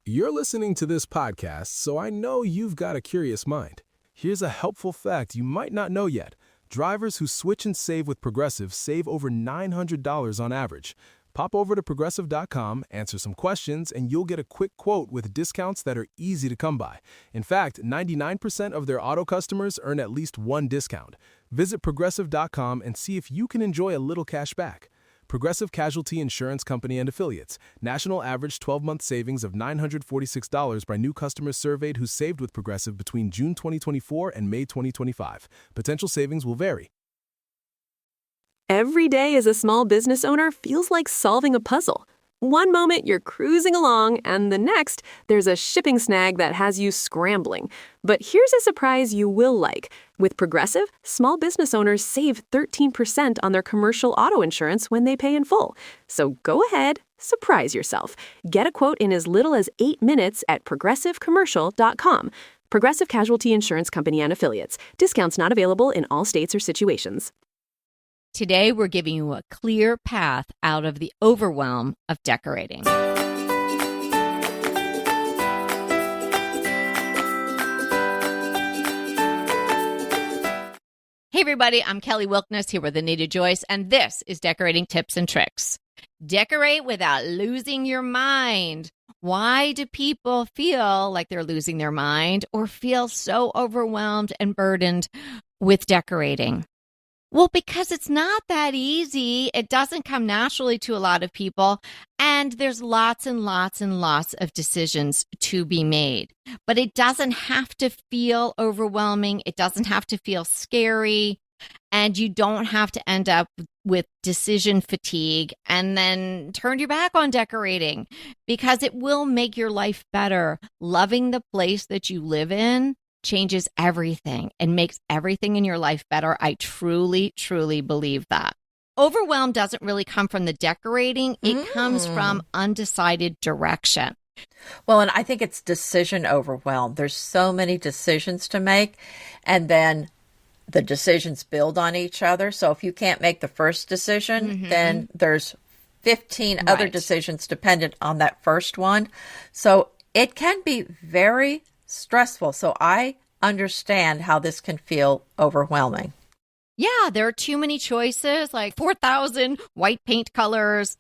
You're listening to this podcast, so I know you've got a curious mind. Here's a helpful fact you might not know yet. Drivers who switch and save with Progressive save over $900 on average. Pop over to Progressive.com, answer some questions, and you'll get a quick quote with discounts that are easy to come by. In fact, 99% of their auto customers earn at least one discount. Visit Progressive.com and see if you can enjoy a little cash back. Progressive Casualty Insurance Company and Affiliates. National average 12-month savings of $946 by new customers surveyed who saved with Progressive between June 2024 and May 2025. Potential savings will vary. Every day as a small business owner feels like solving a puzzle. One moment you're cruising along, and the next, there's a shipping snag that has you scrambling. But here's a surprise you will like. With Progressive, small business owners save 13% on their commercial auto insurance when they pay in full. So go ahead, surprise yourself. Get a quote in as little as 8 minutes at progressivecommercial.com. Progressive Casualty Insurance Company and Affiliates. Discounts not available in all states or situations. Today, we're giving you a clear path out of the overwhelm of decorating. Hey everybody, I'm Kelly Wilkness here with Anita Joyce, and this is Decorating Tips and Tricks. Decorate without losing your mind. Why do people feel like they're losing their mind or feel so overwhelmed and burdened with decorating? Well, because it's not that easy. It doesn't come naturally to a lot of people, and there's lots and lots and lots of decisions to be made. But it doesn't have to feel overwhelming. It doesn't have to feel scary, and you don't have to end up with decision fatigue and then turn your back on decorating, because it will make your life better. Loving the place that you live in changes everything and makes everything in your life better. I truly, truly believe that. Overwhelm doesn't really come from the decorating. It comes from undecided direction. Well, and I think it's decision overwhelm. There's so many decisions to make, and then the decisions build on each other. So if you can't make the first decision, then there's 15 other decisions dependent on that first one. So it can be very stressful. So I understand how this can feel overwhelming. Yeah, there are too many choices, like 4,000 white paint colors.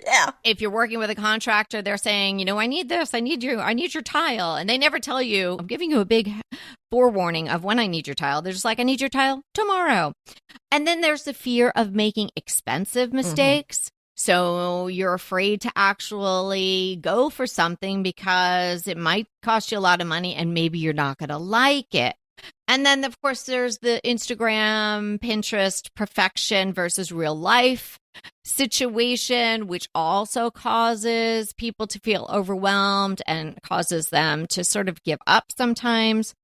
Yeah. If you're working with a contractor, they're saying, I need this, I need your tile. And they never tell you, I'm giving you a big forewarning of when I need your tile. They're just like, I need your tile tomorrow. And then there's the fear of making expensive mistakes. So you're afraid to actually go for something because it might cost you a lot of money and maybe you're not going to like it. And then, of course, there's the Instagram, Pinterest, perfection versus real life situation, which also causes people to feel overwhelmed and causes them to sort of give up sometimes.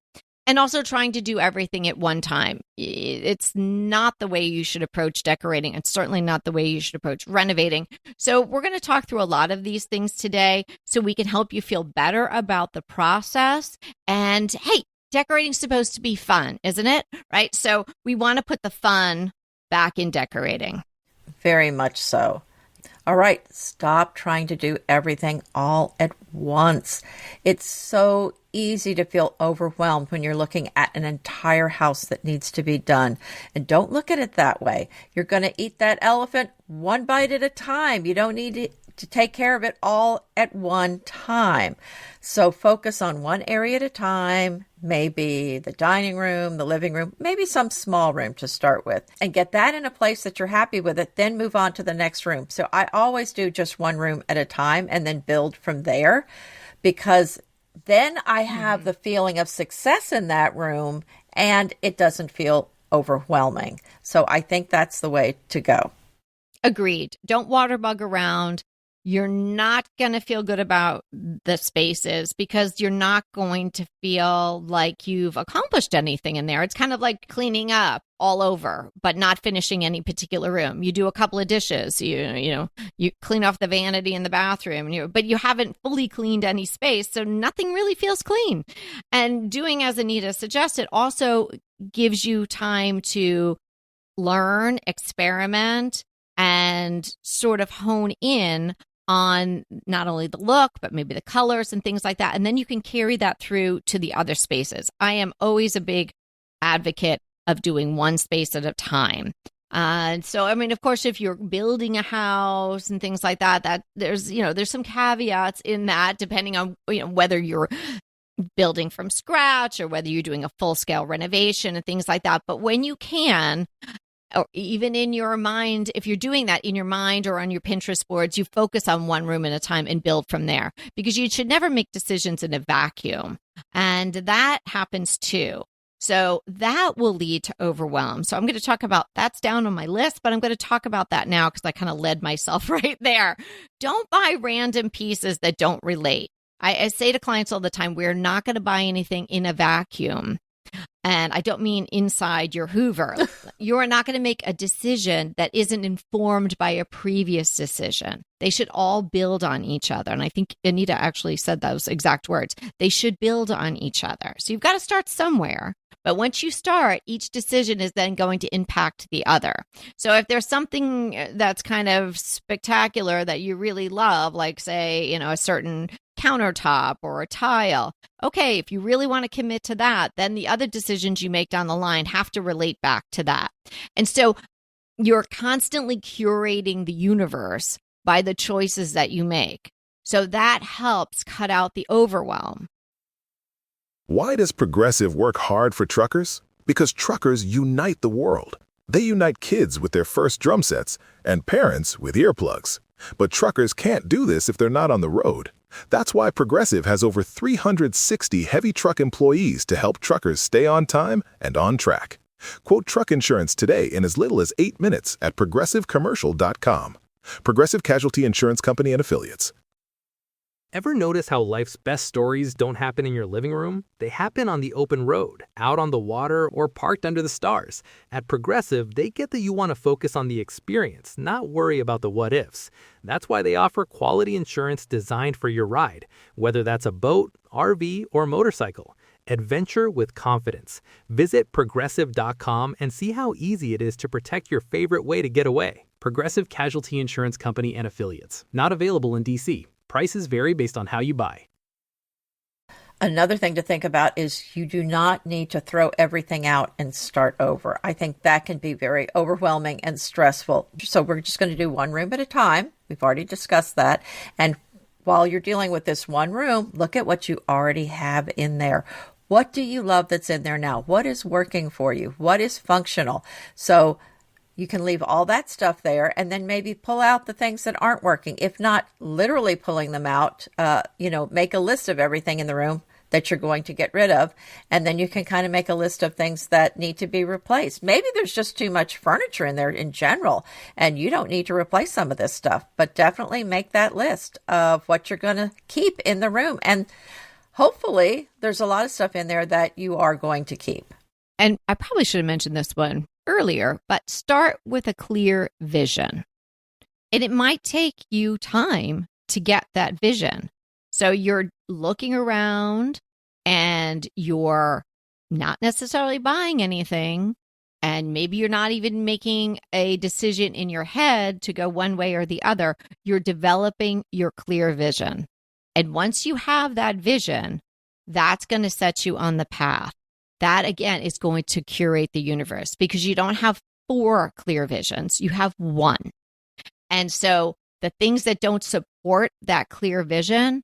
And also trying to do everything at one time. It's not the way you should approach decorating. It's certainly not the way you should approach renovating. So we're going to talk through a lot of these things today so we can help you feel better about the process. And hey, decorating's supposed to be fun, isn't it? Right? So we want to put the fun back in decorating. Very much so. All right, stop trying to do everything all at once. It's so easy to feel overwhelmed when you're looking at an entire house that needs to be done. And don't look at it that way. You're going to eat that elephant one bite at a time. You don't need to take care of it all at one time. So focus on one area at a time, maybe the dining room, the living room, maybe some small room to start with, and get that in a place that you're happy with it, then move on to the next room. So I always do just one room at a time and then build from there, because then I have the feeling of success in that room and it doesn't feel overwhelming. So I think that's the way to go. Agreed. Don't waterbug around. You're not going to feel good about the spaces because you're not going to feel like you've accomplished anything in there. It's kind of like cleaning up all over, but not finishing any particular room. You do a couple of dishes, you clean off the vanity in the bathroom, but you haven't fully cleaned any space, so nothing really feels clean. And doing as Anita suggested also gives you time to learn, experiment, and sort of hone in on not only the look, but maybe the colors and things like that. And then you can carry that through to the other spaces. I am always a big advocate of doing one space at a time. So, I mean, of course, if you're building a house and things like that, that there's some caveats in that, depending on, whether you're building from scratch or whether you're doing a full scale renovation and things like that. But when you can, or even in your mind, if you're doing that in your mind or on your Pinterest boards, you focus on one room at a time and build from there, because you should never make decisions in a vacuum. And that happens too. So that will lead to overwhelm. So I'm going to talk about, that's down on my list, but I'm going to talk about that now because I kind of led myself right there. Don't buy random pieces that don't relate. I say to clients all the time, we're not going to buy anything in a vacuum. And I don't mean inside your Hoover. You are not going to make a decision that isn't informed by a previous decision. They should all build on each other. And I think Anita actually said those exact words. They should build on each other. So you've got to start somewhere. But once you start, each decision is then going to impact the other. So if there's something that's kind of spectacular that you really love, like say, a certain countertop or a tile, okay, if you really want to commit to that, then the other decisions you make down the line have to relate back to that. And so you're constantly curating the universe by the choices that you make. So that helps cut out the overwhelm. Why does Progressive work hard for truckers? Because truckers unite the world. They unite kids with their first drum sets and parents with earplugs. But truckers can't do this if they're not on the road. That's why Progressive has over 360 heavy truck employees to help truckers stay on time and on track. Quote truck insurance today in as little as 8 minutes at progressivecommercial.com. Progressive Casualty Insurance Company and Affiliates. Ever notice how life's best stories don't happen in your living room? They happen on the open road, out on the water, or parked under the stars. At Progressive, they get that you want to focus on the experience, not worry about the what-ifs. That's why they offer quality insurance designed for your ride, whether that's a boat, RV, or motorcycle. Adventure with confidence. Visit Progressive.com and see how easy it is to protect your favorite way to get away. Progressive Casualty Insurance Company and Affiliates. Not available in D.C. Prices vary based on how you buy. Another thing to think about is you do not need to throw everything out and start over. I think that can be very overwhelming and stressful. So we're just going to do one room at a time. We've already discussed that. And while you're dealing with this one room, look at what you already have in there. What do you love that's in there now? What is working for you? What is functional? So you can leave all that stuff there and then maybe pull out the things that aren't working. If not literally pulling them out, make a list of everything in the room that you're going to get rid of. And then you can kind of make a list of things that need to be replaced. Maybe there's just too much furniture in there in general, and you don't need to replace some of this stuff. But definitely make that list of what you're going to keep in the room. And hopefully there's a lot of stuff in there that you are going to keep. And I probably should have mentioned this one earlier, but start with a clear vision. And it might take you time to get that vision. So you're looking around and you're not necessarily buying anything. And maybe you're not even making a decision in your head to go one way or the other. You're developing your clear vision. And once you have that vision, that's going to set you on the path. That, again, is going to curate the universe because you don't have 4 clear visions. You have 1. And so the things that don't support that clear vision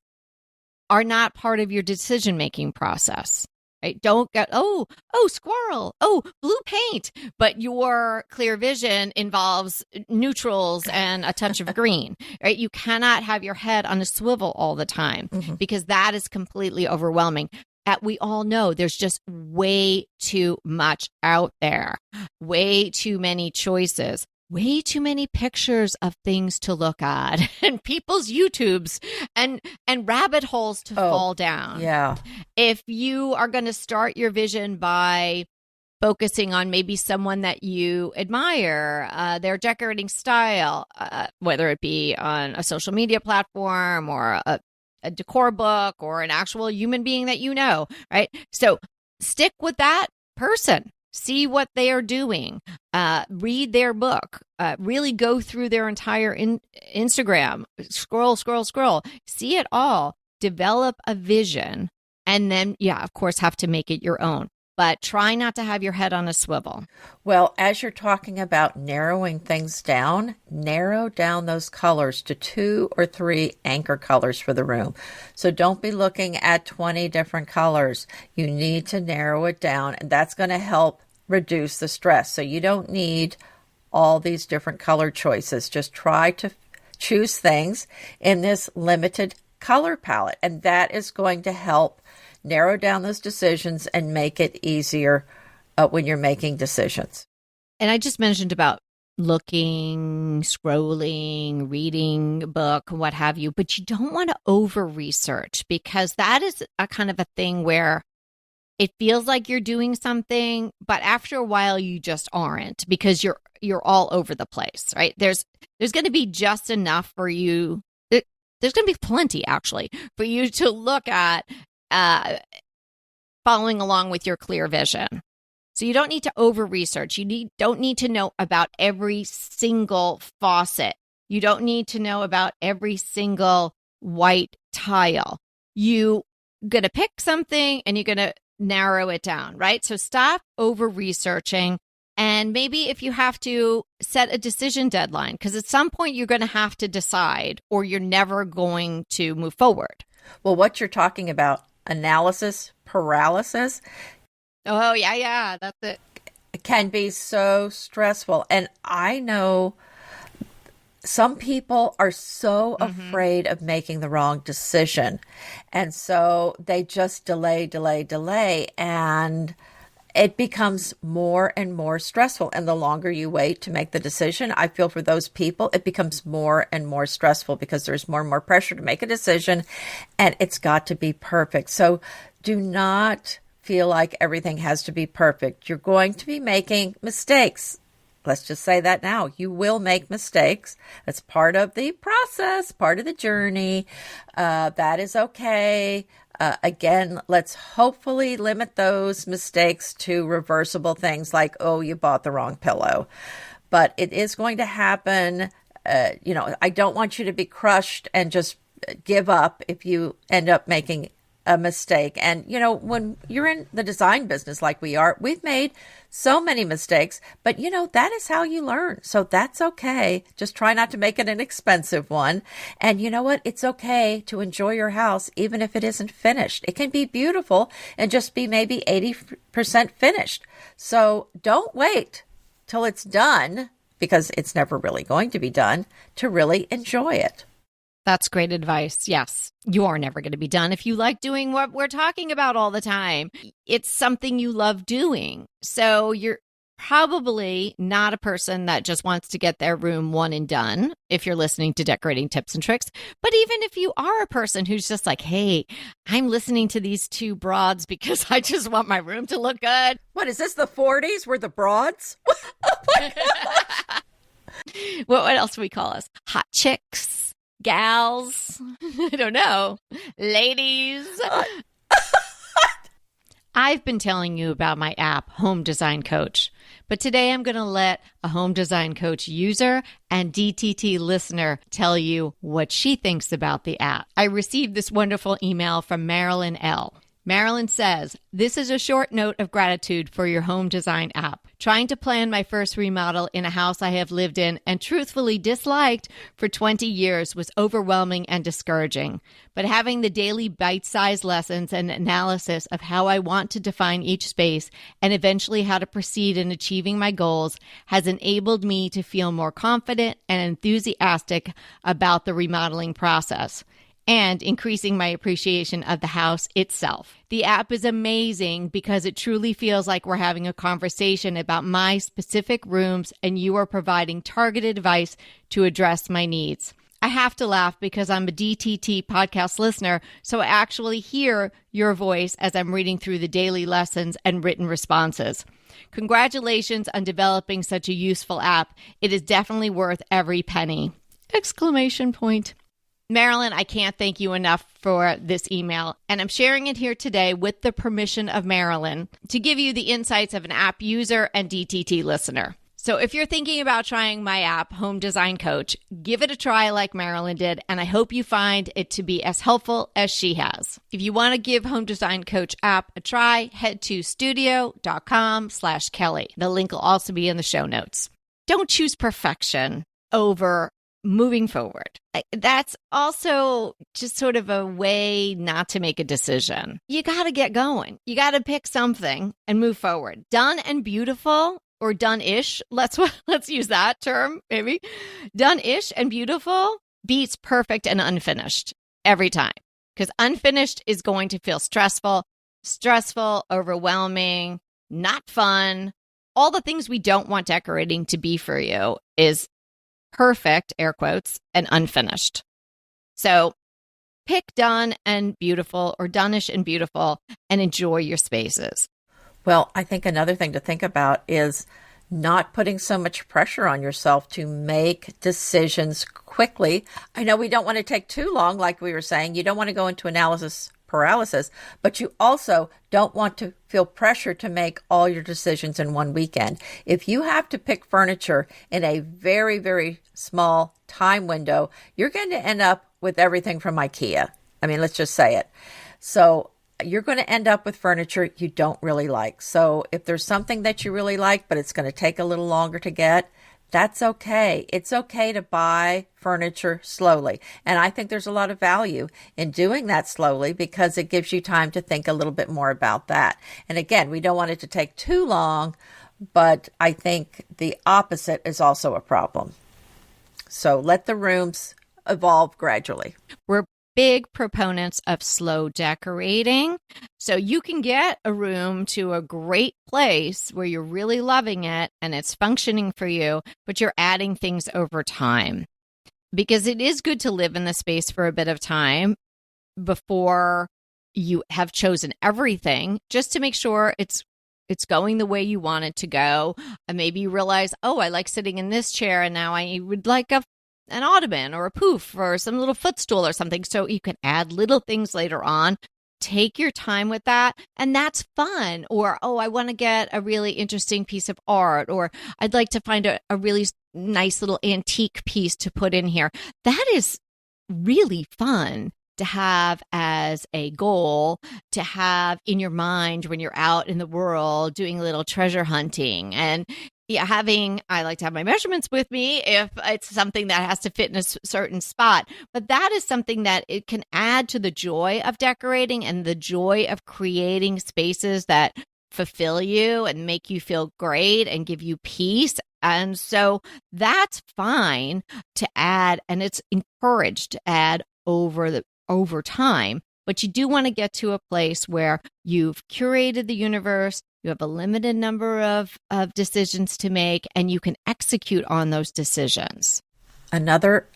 are not part of your decision-making process, right? Don't go, oh, squirrel, oh, blue paint. But your clear vision involves neutrals and a touch of green, right? You cannot have your head on a swivel all the time because that is completely overwhelming. We all know there's just way too much out there, way too many choices, way too many pictures of things to look at and people's YouTubes and rabbit holes to fall down. Yeah. If you are going to start your vision by focusing on maybe someone that you admire, their decorating style, whether it be on a social media platform or a decor book or an actual human being that you know, right? So stick with that person. See what they are doing. Read their book. Really go through their entire Instagram. Scroll. See it all. Develop a vision. And then, of course, have to make it your own. But try not to have your head on a swivel. Well, as you're talking about narrowing things down, narrow down those colors to 2 or 3 anchor colors for the room. So don't be looking at 20 different colors. You need to narrow it down, and that's going to help reduce the stress. So you don't need all these different color choices. Just try to choose things in this limited color palette, and that is going to help narrow down those decisions and make it easier when you're making decisions. And I just mentioned about looking, scrolling, reading a book, what have you, but you don't want to over research, because that is a kind of a thing where it feels like you're doing something, but after a while you just aren't, because you're all over the place, right? There's going to be just enough for you. There's going to be plenty, actually, for you to look at following along with your clear vision. So you don't need to over research. Don't need to know about every single faucet. You don't need to know about every single white tile. You going to pick something and you're going to narrow it down, right? So stop over researching. And maybe if you have to set a decision deadline, because at some point you're going to have to decide, or you're never going to move forward. Well, what you're talking about, analysis paralysis. Oh, yeah, that's it. It can be so stressful. And I know some people are so afraid of making the wrong decision. And so they just delay. And it becomes more and more stressful. And the longer you wait to make the decision, I feel for those people, it becomes more and more stressful, because there's more and more pressure to make a decision, and it's got to be perfect. So do not feel like everything has to be perfect. You're going to be making mistakes. Let's just say that now. You will make mistakes. That's part of the process, part of the journey. That is okay. Again, let's hopefully limit those mistakes to reversible things like, oh, you bought the wrong pillow. But it is going to happen. I don't want you to be crushed and just give up if you end up making a mistake. And, when you're in the design business like we are, we've made so many mistakes, but that is how you learn. So that's okay. Just try not to make it an expensive one. And you know what? It's okay to enjoy your house, even if it isn't finished. It can be beautiful and just be maybe 80% finished. So don't wait till it's done, because it's never really going to be done, to really enjoy it. That's great advice. Yes, you are never going to be done if you like doing what we're talking about all the time. It's something you love doing. So you're probably not a person that just wants to get their room one and done if you're listening to Decorating Tips and Tricks. But even if you are a person who's just like, hey, I'm listening to these two broads because I just want my room to look good. What is this, the 40s? We're the broads? What else do we call us? Hot chicks? Gals, I don't know, ladies. I've been telling you about my app, Home Design Coach, but today I'm going to let a Home Design Coach user and DTT listener tell you what she thinks about the app. I received this wonderful email from Marilyn L. Marilyn says, this is a short note of gratitude for your home design app. Trying to plan my first remodel in a house I have lived in and truthfully disliked for 20 years was overwhelming and discouraging. But having the daily bite-sized lessons and analysis of how I want to define each space and eventually how to proceed in achieving my goals has enabled me to feel more confident and enthusiastic about the remodeling process, and increasing my appreciation of the house itself. The app is amazing because it truly feels like we're having a conversation about my specific rooms, and you are providing targeted advice to address my needs. I have to laugh because I'm a DTT podcast listener, so I actually hear your voice as I'm reading through the daily lessons and written responses. Congratulations on developing such a useful app. It is definitely worth every penny! Exclamation point. Marilyn, I can't thank you enough for this email, and I'm sharing it here today with the permission of Marilyn to give you the insights of an app user and DTT listener. So if you're thinking about trying my app, Home Design Coach, give it a try like Marilyn did, and I hope you find it to be as helpful as she has. If you want to give Home Design Coach app a try, head to studio.com/Kelly. The link will also be in the show notes. Don't choose perfection over moving forward. That's also just sort of a way not to make a decision. You got to get going. You got to pick something and move forward. Done and beautiful, or done-ish. Let's use that term, maybe. Done-ish and beautiful beats perfect and unfinished every time. Because unfinished is going to feel stressful, overwhelming, not fun. All the things we don't want decorating to be for you is perfect, air quotes, and unfinished. So pick done and beautiful, or done-ish and beautiful, and enjoy your spaces. Well, I think another thing to think about is not putting so much pressure on yourself to make decisions quickly. I know we don't want to take too long, like we were saying. You don't want to go into analysis paralysis, but you also don't want to feel pressure to make all your decisions in one weekend. If you have to pick furniture in a very, very small time window, you're going to end up with everything from IKEA. I mean, let's just say it. So you're going to end up with furniture you don't really like. So if there's something that you really like, but it's going to take a little longer to get, that's okay. It's okay to buy furniture slowly. And I think there's a lot of value in doing that slowly because it gives you time to think a little bit more about that. And again, we don't want it to take too long, but I think the opposite is also a problem. So let the rooms evolve gradually. We're big proponents of slow decorating. So you can get a room to a great place where you're really loving it and it's functioning for you, but you're adding things over time. Because it is good to live in the space for a bit of time before you have chosen everything, just to make sure it's going the way you want it to go. And maybe you realize, oh, I like sitting in this chair and now I would like an ottoman or a poof or some little footstool or something. So you can add little things later on. Take your time with that. And that's fun. Or, oh, I want to get a really interesting piece of art, or I'd like to find a really nice little antique piece to put in here. That is really fun to have as a goal, to have in your mind when you're out in the world doing a little treasure hunting. And yeah, I like to have my measurements with me if it's something that has to fit in a certain spot. But that is something that it can add to the joy of decorating and the joy of creating spaces that fulfill you and make you feel great and give you peace. And so that's fine to add, and it's encouraged to add over time. But you do want to get to a place where you've curated the universe, you have a limited number of decisions to make, and you can execute on those decisions. Another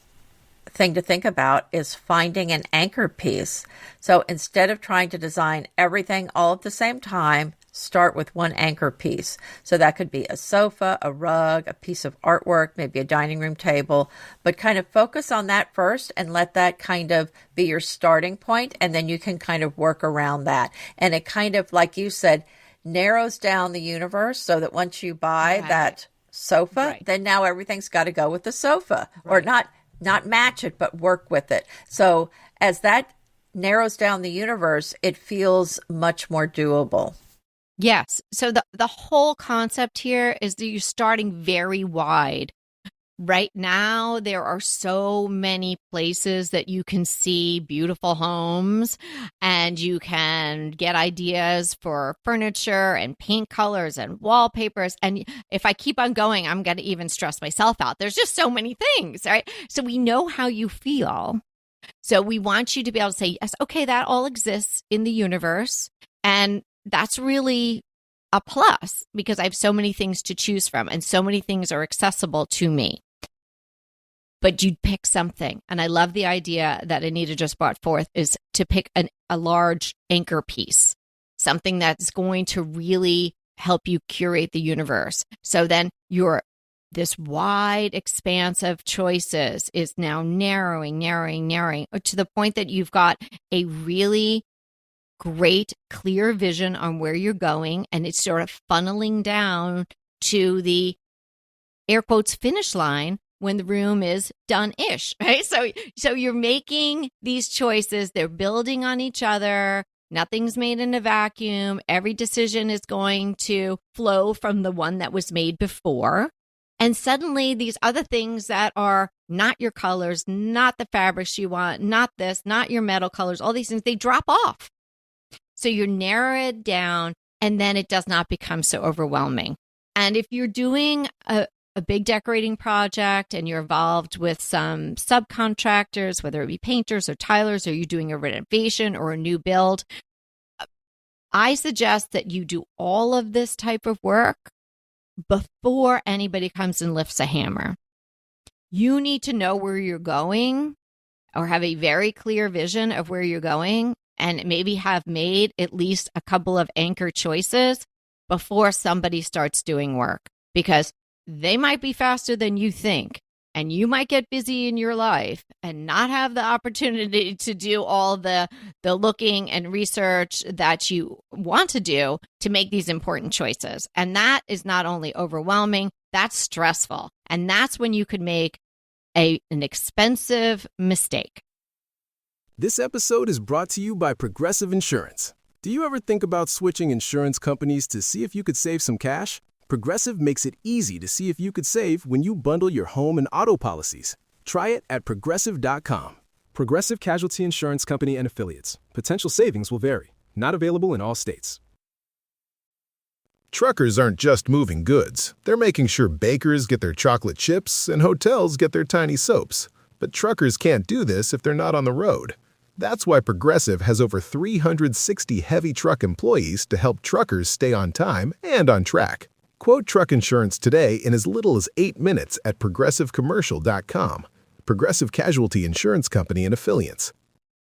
thing to think about is finding an anchor piece. So instead of trying to design everything all at the same time, start with one anchor piece. So that could be a sofa, a rug, a piece of artwork, maybe a dining room table, but kind of focus on that first and let that kind of be your starting point, and then you can kind of work around that. And it kind of, like you said, narrows down the universe so that once you buy that sofa, then now everything's got to go with the sofa, or not match it, but work with it. So as that narrows down the universe, it feels much more doable. Yes. So the whole concept here is that you're starting very wide. Right now, there are so many places that you can see beautiful homes, and you can get ideas for furniture and paint colors and wallpapers. And if I keep on going, I'm going to even stress myself out. There's just so many things, right? So we know how you feel. So we want you to be able to say, yes, okay, that all exists in the universe. And that's really a plus because I have so many things to choose from and so many things are accessible to me. But you'd pick something. And I love the idea that Anita just brought forth is to pick a large anchor piece, something that's going to really help you curate the universe. So then you're this wide expanse of choices is now narrowing to the point that you've got a really great, clear vision on where you're going, and it's sort of funneling down to the air quotes finish line when the room is done-ish, right? So you're making these choices, they're building on each other. Nothing's made in a vacuum. Every decision is going to flow from the one that was made before. And suddenly these other things that are not your colors, not the fabrics you want, not this, not your metal colors, all these things, they drop off. So you narrow it down, and then it does not become so overwhelming. And if you're doing a big decorating project and you're involved with some subcontractors, whether it be painters or tilers, or you're doing a renovation or a new build, I suggest that you do all of this type of work before anybody comes and lifts a hammer. You need to know where you're going or have a very clear vision of where you're going, and maybe have made at least a couple of anchor choices before somebody starts doing work, because they might be faster than you think, and you might get busy in your life and not have the opportunity to do all the looking and research that you want to do to make these important choices. And that is not only overwhelming, that's stressful. And that's when you could make an expensive mistake. This episode is brought to you by Progressive Insurance. Do you ever think about switching insurance companies to see if you could save some cash? Progressive makes it easy to see if you could save when you bundle your home and auto policies. Try it at Progressive.com. Progressive Casualty Insurance Company and Affiliates. Potential savings will vary. Not available in all states. Truckers aren't just moving goods. They're making sure bakers get their chocolate chips and hotels get their tiny soaps. But truckers can't do this if they're not on the road. That's why Progressive has over 360 heavy truck employees to help truckers stay on time and on track. Quote truck insurance today in as little as 8 minutes at progressivecommercial.com. Progressive Casualty Insurance Company and Affiliates.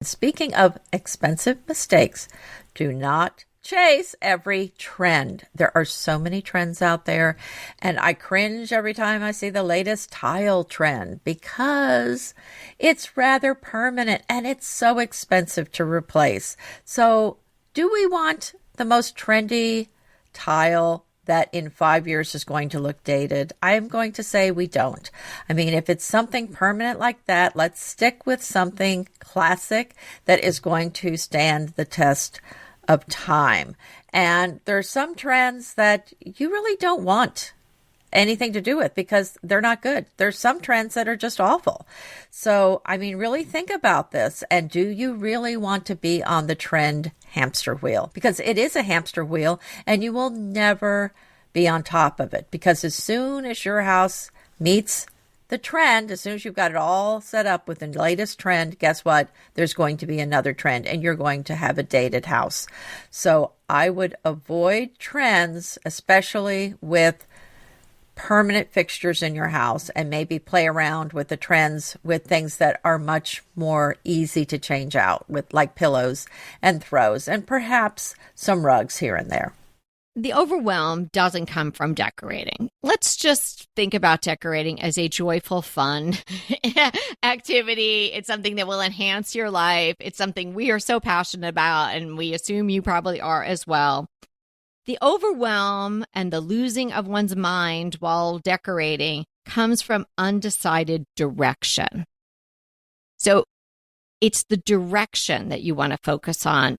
Speaking of expensive mistakes, do not chase every trend. There are so many trends out there, and I cringe every time I see the latest tile trend because it's rather permanent and it's so expensive to replace. So do we want the most trendy tile that in 5 years is going to look dated? I am going to say we don't. I mean, if it's something permanent like that, let's stick with something classic that is going to stand the test of time. And there's some trends that you really don't want anything to do with because they're not good. There's some trends that are just awful. So, I mean, really think about this. And do you really want to be on the trend hamster wheel? Because it is a hamster wheel and you will never be on top of it. Because as soon as your house meets the trend, as soon as you've got it all set up with the latest trend, guess what? There's going to be another trend and you're going to have a dated house. So I would avoid trends, especially with permanent fixtures in your house, and maybe play around with the trends with things that are much more easy to change out with, like pillows and throws and perhaps some rugs here and there. The overwhelm doesn't come from decorating. Let's just think about decorating as a joyful, fun activity. It's something that will enhance your life. It's something we are so passionate about, and we assume you probably are as well. The overwhelm and the losing of one's mind while decorating comes from undecided direction. So it's the direction that you want to focus on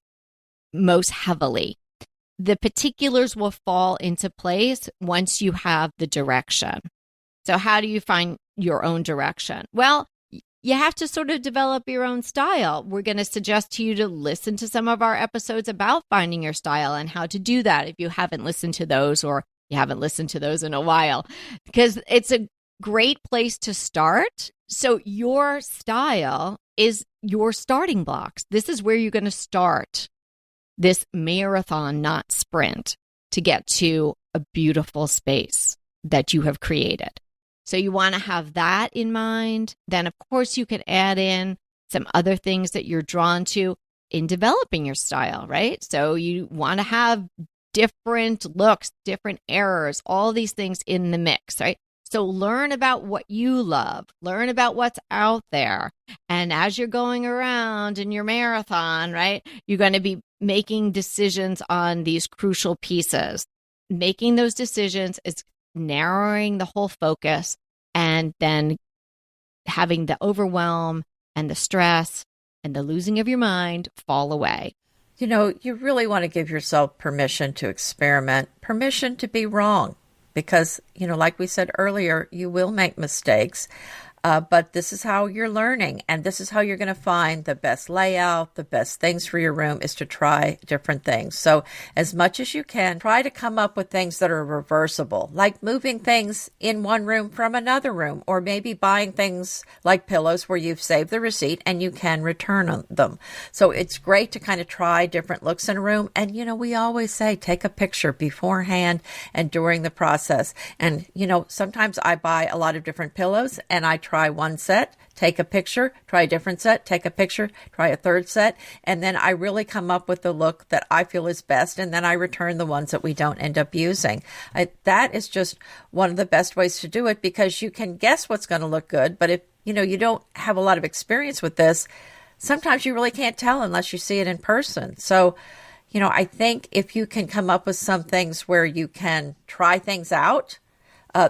most heavily. The particulars will fall into place once you have the direction. So how do you find your own direction? Well, you have to sort of develop your own style. We're going to suggest to you to listen to some of our episodes about finding your style and how to do that if you haven't listened to those, or you haven't listened to those in a while, because it's a great place to start. So your style is your starting blocks. This is where you're going to start this marathon, not sprint, to get to a beautiful space that you have created. So you want to have that in mind. Then, of course, you can add in some other things that you're drawn to in developing your style, right? So you want to have different looks, different errors, all these things in the mix, right? So learn about what you love, learn about what's out there. And as you're going around in your marathon, right, you're going to be making decisions on these crucial pieces. Making those decisions is narrowing the whole focus and then having the overwhelm and the stress and the losing of your mind fall away. You know, you really want to give yourself permission to experiment, permission to be wrong, because, you know, like we said earlier, you will make mistakes. But this is how you're learning, and this is how you're going to find the best layout, the best things for your room is to try different things. So as much as you can, try to come up with things that are reversible, like moving things in one room from another room, or maybe buying things like pillows where you've saved the receipt and you can return them. So it's great to kind of try different looks in a room. And, you know, we always say, take a picture beforehand and during the process. And, you know, sometimes I buy a lot of different pillows and I try one set, take a picture, try a different set, take a picture, try a third set, and then I really come up with the look that I feel is best, and then I return the ones that we don't end up using. That is just one of the best ways to do it, because you can guess what's going to look good, but if you know you don't have a lot of experience with this, sometimes you really can't tell unless you see it in person. So, you know, I think if you can come up with some things where you can try things out,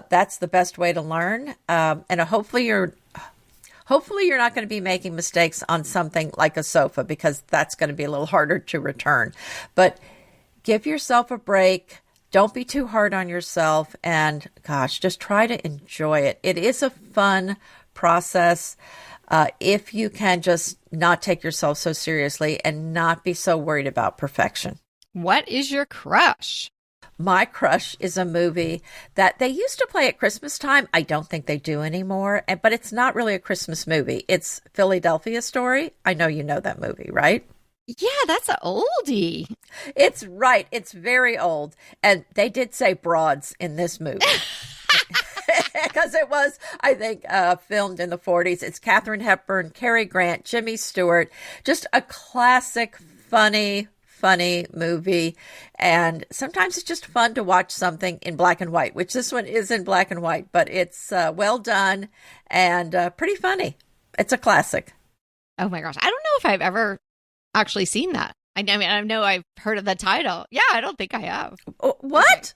that's the best way to learn. And hopefully you're not going to be making mistakes on something like a sofa, because that's going to be a little harder to return. But give yourself a break. Don't be too hard on yourself. And gosh, just try to enjoy it. It is a fun process. If you can just not take yourself so seriously and not be so worried about perfection. What is your crush? My crush is a movie that they used to play at Christmas time. I don't think they do anymore, but it's not really a Christmas movie. It's Philadelphia Story. I know you know that movie, right? Yeah, that's an oldie. It's right. It's very old. And they did say broads in this movie. Because it was, I think, filmed in the 40s. It's Katharine Hepburn, Cary Grant, Jimmy Stewart. Just a classic, funny movie. And sometimes it's just fun to watch something in black and white, which this one is in black and white, but it's well done and pretty funny. It's a classic. Oh my gosh. I don't know if I've ever actually seen that. I mean, I know I've heard of the title. Yeah, I don't think I have. What?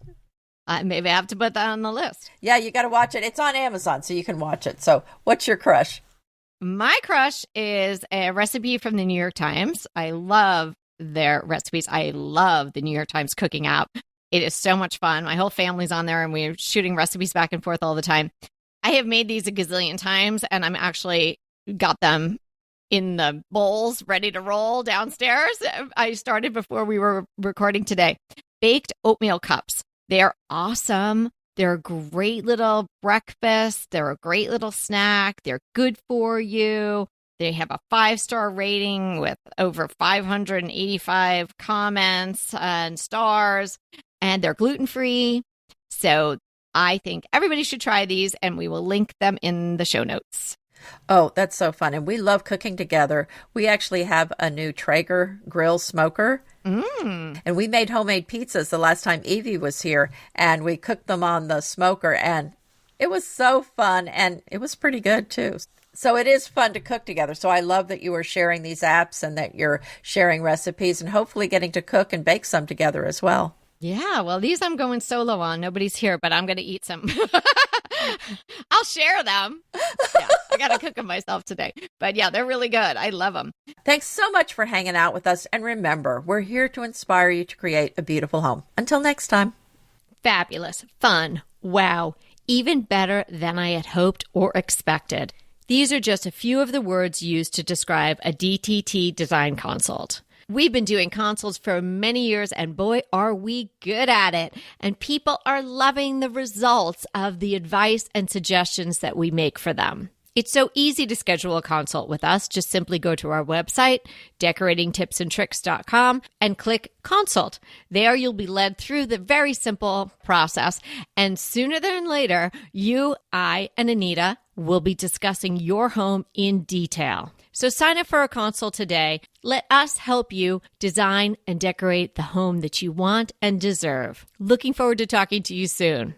Maybe I have to put that on the list. Yeah, you got to watch it. It's on Amazon, so you can watch it. So what's your crush? My crush is a recipe from the New York Times. I love their recipes. I love the New York Times cooking app. It is so much fun. My whole family's on there and we're shooting recipes back and forth all the time. I have made these a gazillion times and I'm actually got them in the bowls ready to roll downstairs. I started before we were recording today. Baked oatmeal cups. They're awesome. They're a great little breakfast. They're a great little snack. They're good for you. They have a 5-star rating with over 585 comments and stars, and they're gluten-free. So I think everybody should try these, and we will link them in the show notes. Oh, that's so fun. And we love cooking together. We actually have a new Traeger grill smoker. And we made homemade pizzas the last time Evie was here, and we cooked them on the smoker, and it was so fun, and it was pretty good too. So it is fun to cook together. So I love that you are sharing these apps and that you're sharing recipes and hopefully getting to cook and bake some together as well. Yeah, well, these I'm going solo on. Nobody's here, but I'm going to eat some. I'll share them. Yeah, I got to cook them myself today. But yeah, they're really good. I love them. Thanks so much for hanging out with us. And remember, we're here to inspire you to create a beautiful home. Until next time. Fabulous. Fun. Wow. Even better than I had hoped or expected. These are just a few of the words used to describe a DTT design consult. We've been doing consults for many years, and boy, are we good at it. And people are loving the results of the advice and suggestions that we make for them. It's so easy to schedule a consult with us. Just simply go to our website, decoratingtipsandtricks.com, and click consult. There you'll be led through the very simple process. And sooner than later, you, I, and Anita will be discussing your home in detail. So sign up for a consult today. Let us help you design and decorate the home that you want and deserve. Looking forward to talking to you soon.